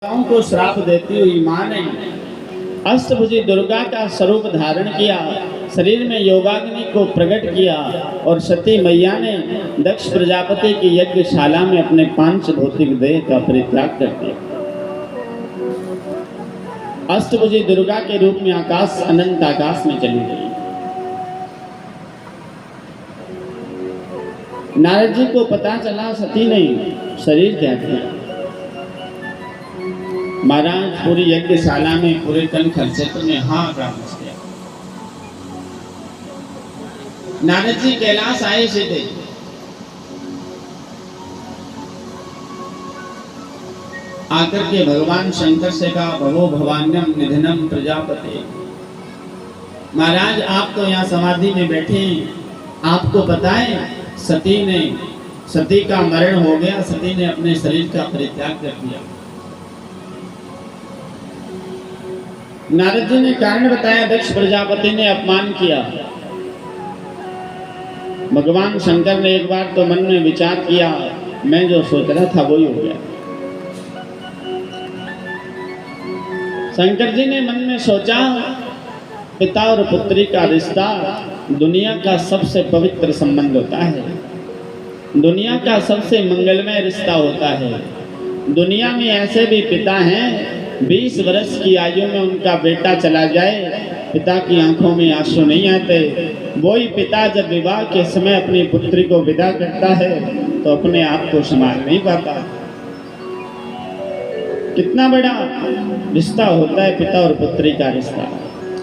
देवताओं को श्राप देती हुई मां ने अष्टभुजी दुर्गा का स्वरूप धारण किया, शरीर में योगाग्नि को प्रकट किया और सती मैया ने दक्ष प्रजापति की यज्ञशाला में अपने पांच भौतिक देह का परित्याग कर दिया। अष्टभुजी दुर्गा के रूप में आकाश अनंत आकाश में चली गई। नारद जी को पता चला सती ने शरीर त्याग किया। महाराज पूरी यज्ञशाला में पूरे तन खर्चे में हाहाकार मच गया। नारद जी कैलाश आए सीधे, आकर के भगवान शंकर से कहा, भवो भवान्यम निधनम प्रजापति। महाराज आप तो यहाँ समाधि में बैठे हैं, आपको पता है सती का मरण हो गया, सती ने अपने शरीर का परित्याग कर दिया। नारद जी ने कारण बताया, दक्ष प्रजापति ने अपमान किया। भगवान शंकर ने एक बार तो मन में विचार किया, मैं जो सोच रहा था वही हो गया। शंकर जी ने मन में सोचा, पिता और पुत्री का रिश्ता दुनिया का सबसे पवित्र संबंध होता है, दुनिया का सबसे मंगलमय रिश्ता होता है। दुनिया में ऐसे भी पिता हैं 20 वर्ष की आयु में उनका बेटा चला जाए, पिता की आंखों में आंसू नहीं आते। वही पिता जब विवाह के समय अपनी पुत्री को विदा करता है तो अपने आप को संभाल नहीं पाता। कितना बड़ा रिश्ता होता है पिता और पुत्री का रिश्ता।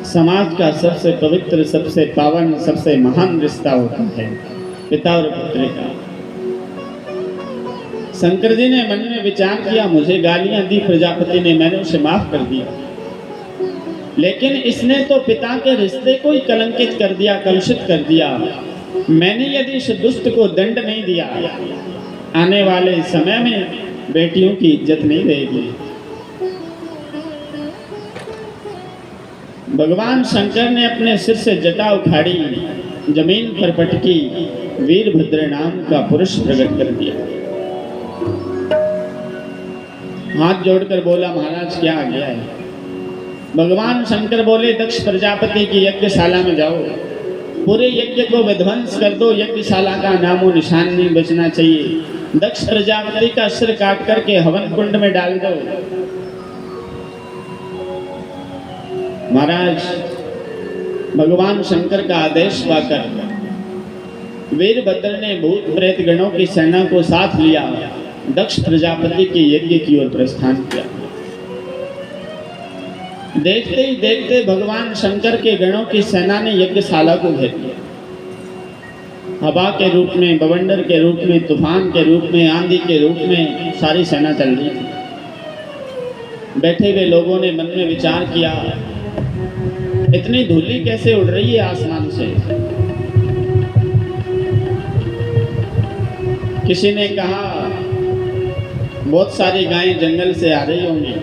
समाज का सबसे पवित्र, सबसे पावन, सबसे महान रिश्ता होता है पिता और पुत्री का। शंकर जी ने मन में विचार किया, मुझे गालियां दी प्रजापति ने, मैंने उसे माफ कर दिया, लेकिन इसने तो पिता के रिश्ते को ही कलंकित कर दिया, कलुषित कर दिया। मैंने यदि इस दुष्ट को दंड नहीं दिया, आने वाले समय में बेटियों की इज्जत नहीं रहेगी। भगवान शंकर ने अपने सिर से जटा उखाड़ी, जमीन पर पटकी, वीरभद्र नाम का पुरुष प्रकट कर दिया। हाथ जोड़कर बोला, महाराज क्या आ गया है? भगवान शंकर बोले, दक्ष प्रजापति की यज्ञशाला में जाओ, पूरे यज्ञ को विध्वंस कर दो, यज्ञशाला का नामो निशान नहीं बचना चाहिए। दक्ष प्रजापति का सिर काट करके हवन कुंड में डाल दो। महाराज भगवान शंकर का आदेश पाकर वीरभद्र ने भूत प्रेत गणों की सेना को साथ लिया, दक्ष प्रजापति के यज्ञ की ओर प्रस्थान किया। देखते ही देखते भगवान शंकर के गणों की सेना ने यज्ञशाला को घेर लिया। हवा के रूप में, बवंडर के रूप में, तूफान के रूप में, आंधी के रूप में सारी सेना चल रही थी। बैठे हुए लोगों ने मन में विचार किया, इतनी धूली कैसे उड़ रही है आसमान से? किसी ने कहा, बहुत सारी गायें जंगल से आ रही होंगी।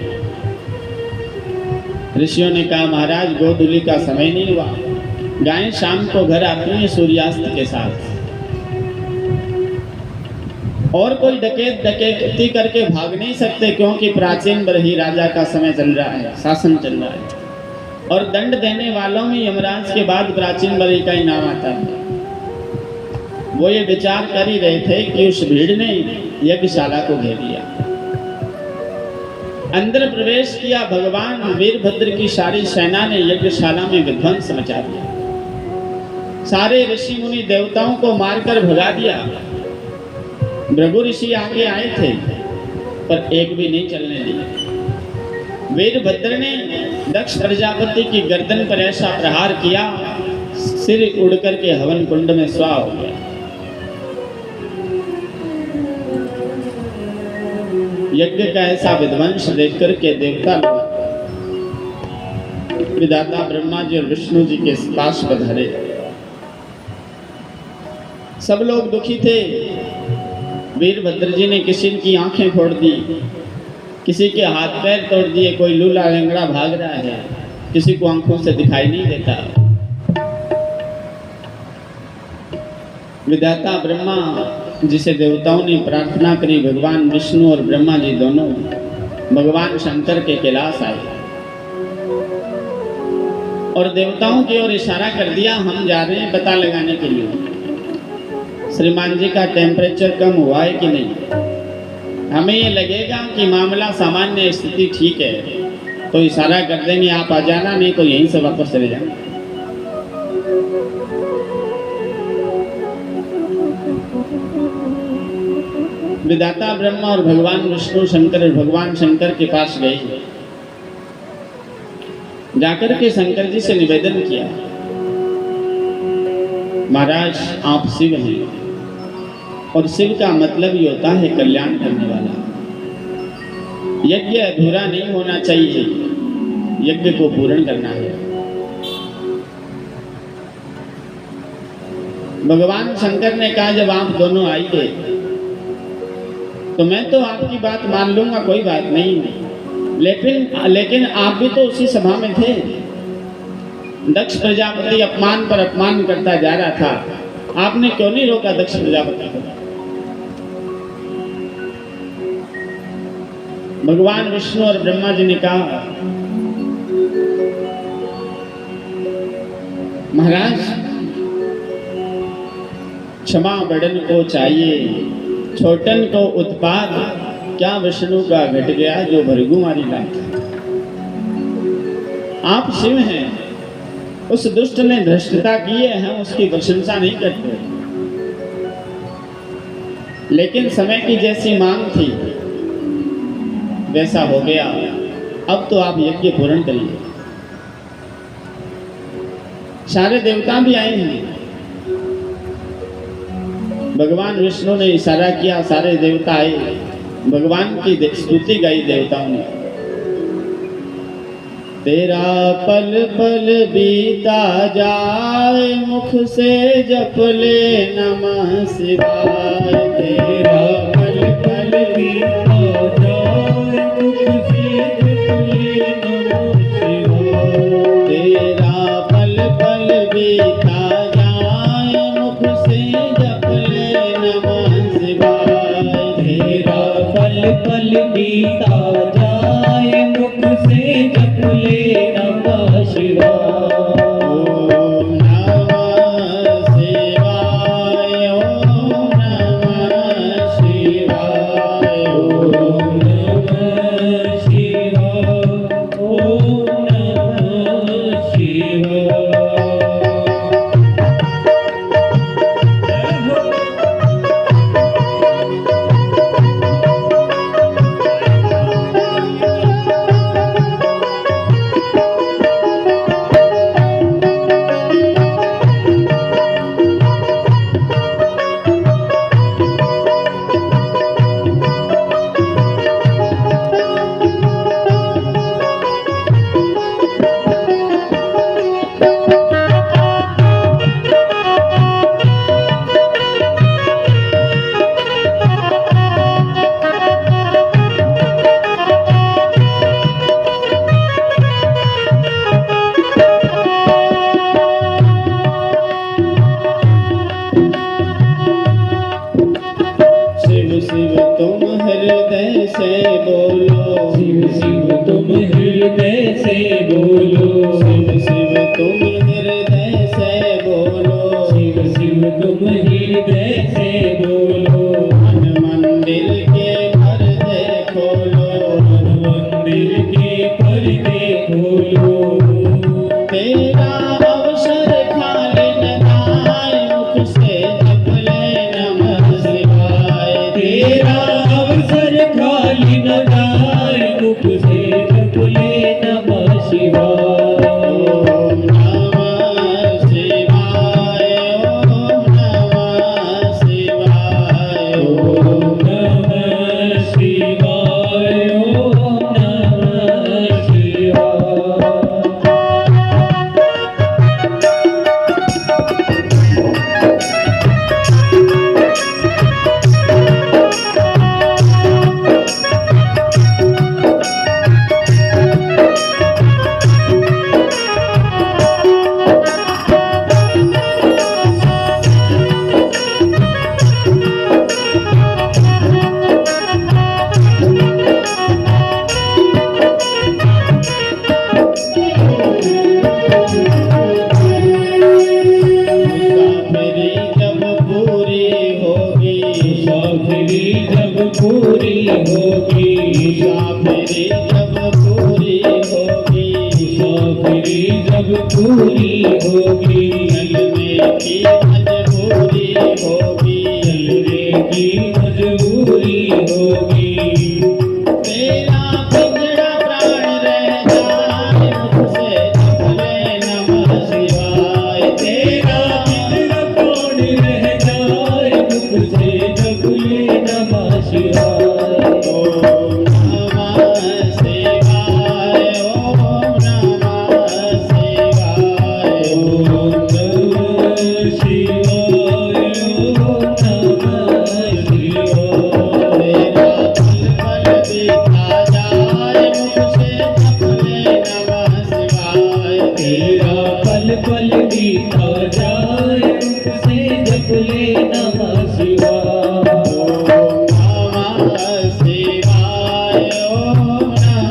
ऋषियों ने कहा, महाराज गोधूली का समय नहीं हुआ, गायें शाम को घर आती हैं सूर्यास्त के साथ। और कोई डकैती करके भाग नहीं सकते, क्योंकि प्राचीन बरही राजा का समय चल रहा है, शासन चल रहा है, और दंड देने वालों में यमराज के बाद प्राचीन बरही का ही नाम आता है। वो ये विचार कर ही रहे थे कि उस भीड़ ने यज्ञशाला को घेर लिया, अंदर प्रवेश किया। भगवान वीरभद्र की सारी सेना ने यज्ञशाला में विध्वंस मचा दिया, सारे ऋषि मुनि देवताओं को मारकर भगा दिया। भृगु ऋषि आगे आए थे पर एक भी नहीं चलने दिया। वीरभद्र ने दक्ष प्रजापति की गर्दन पर ऐसा प्रहार किया, सिर उड़ करके हवन कुंड में स्वाह हो गया। यज्ञ का ऐसा विध्वंस देख करके देवता विधाता ब्रह्मा जी और विष्णु जी के पास पधारे। सब लोग दुखी थे। वीरभद्र जी ने किसी की आंखें फोड़ दी, किसी के हाथ पैर तोड़ दिए, कोई लूला लंगड़ा भाग रहा है, किसी को आंखों से दिखाई नहीं देता। विधाता ब्रह्मा जिसे देवताओं ने प्रार्थना करी, भगवान विष्णु और ब्रह्मा जी दोनों भगवान शंकर के कैलाश आए और देवताओं की ओर इशारा कर दिया, हम जा रहे हैं पता लगाने के लिए श्रीमान जी का टेम्परेचर कम हुआ है कि नहीं। हमें ये लगेगा कि मामला सामान्य स्थिति ठीक है तो इशारा कर देंगे आप आ जाना, नहीं तो यहीं से वापस चले जाना। विधाता ब्रह्मा और भगवान विष्णु शंकर भगवान शंकर के पास गए। जाकर के शंकर जी से निवेदन किया, महाराज आप शिव हैं और शिव का मतलब ही होता है कल्याण करने वाला। यज्ञ अधूरा नहीं होना चाहिए, यज्ञ को पूर्ण करना है। भगवान शंकर ने कहा जब आप दोनों आइए तो मैं तो आपकी बात मान लूंगा, कोई बात नहीं, लेकिन आप भी तो उसी सभा में थे। दक्ष प्रजापति अपमान पर अपमान करता जा रहा था, आपने क्यों नहीं रोका दक्ष प्रजापति को? भगवान विष्णु और ब्रह्मा जी ने कहा, महाराज क्षमा बड़न को चाहिए, छोटन को उत्पाद, क्या विष्णु का घट गया जो भृगु मारी लात। आप शिव हैं, उस दुष्ट ने धृष्टता की है, हम उसकी प्रशंसा नहीं करते, लेकिन समय की जैसी मांग थी वैसा हो गया, अब तो आप यज्ञ पूर्ण करिए। सारे देवता भी आए हैं। भगवान विष्णु ने इशारा किया, सारे देवता आए, भगवान की स्तुति गाई देवताओं ने। तेरा पल पल बीता जाए, मुख से जप ले नमः शिवाय। तेरा पल पल बीता जाए, मुख से जप ले नमः शिवाय। तेरा पल पल बीता जाए, मुख से जप ले नमः शिवाय। तेरा पल पल बीता जाए, मुख से जप ले नमः शिवाय। ओम नमः शिवाय, ओम नमः शिवाय, ओम नमः शिवाय, ओम नमः शिवाय। मुसाफिरी जब पूरी होगी, मुसाफिरी जब पूरी होगी, चलने की मजबूरी होगी, चलने की मजबूरी होगी। तेरा बिगड़ा प्राण रह जाए मुझसे जप ले नमः शिवाय, तेरा बिगड़ा प्राण रह जाए मुझसे जप ले नमः शिवाय। ओम नमः शिवाय, ओम नमः शिवाय, ओम नमः शिवाय, ओम नमः शिवाय। तेरा पल पल बीता जाए मुझसे जप ले नमः शिवाय, तेरा पल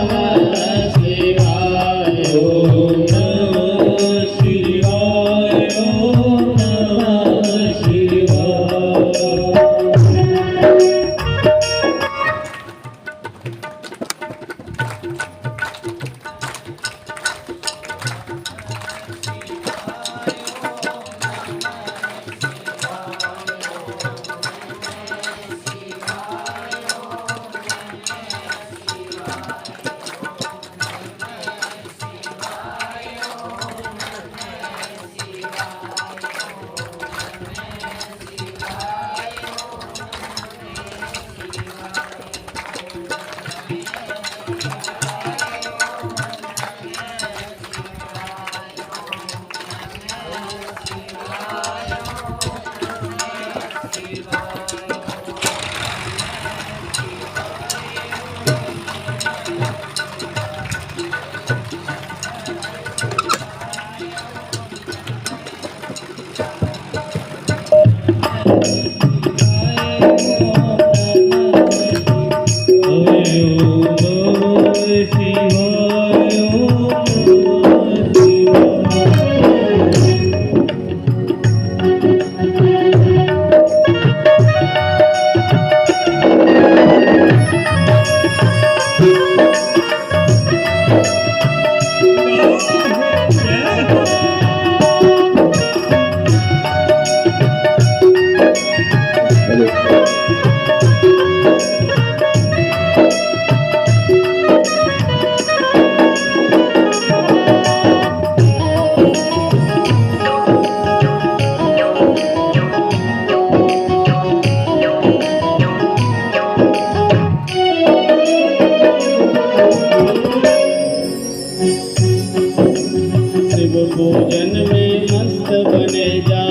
शिव पूजन में मस्त बने जा,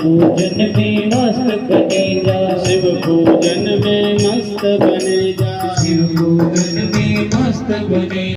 पूजन में मस्त बने जा, शिव पूजन में मस्त बने जा, शिव पूजन में मस्त बने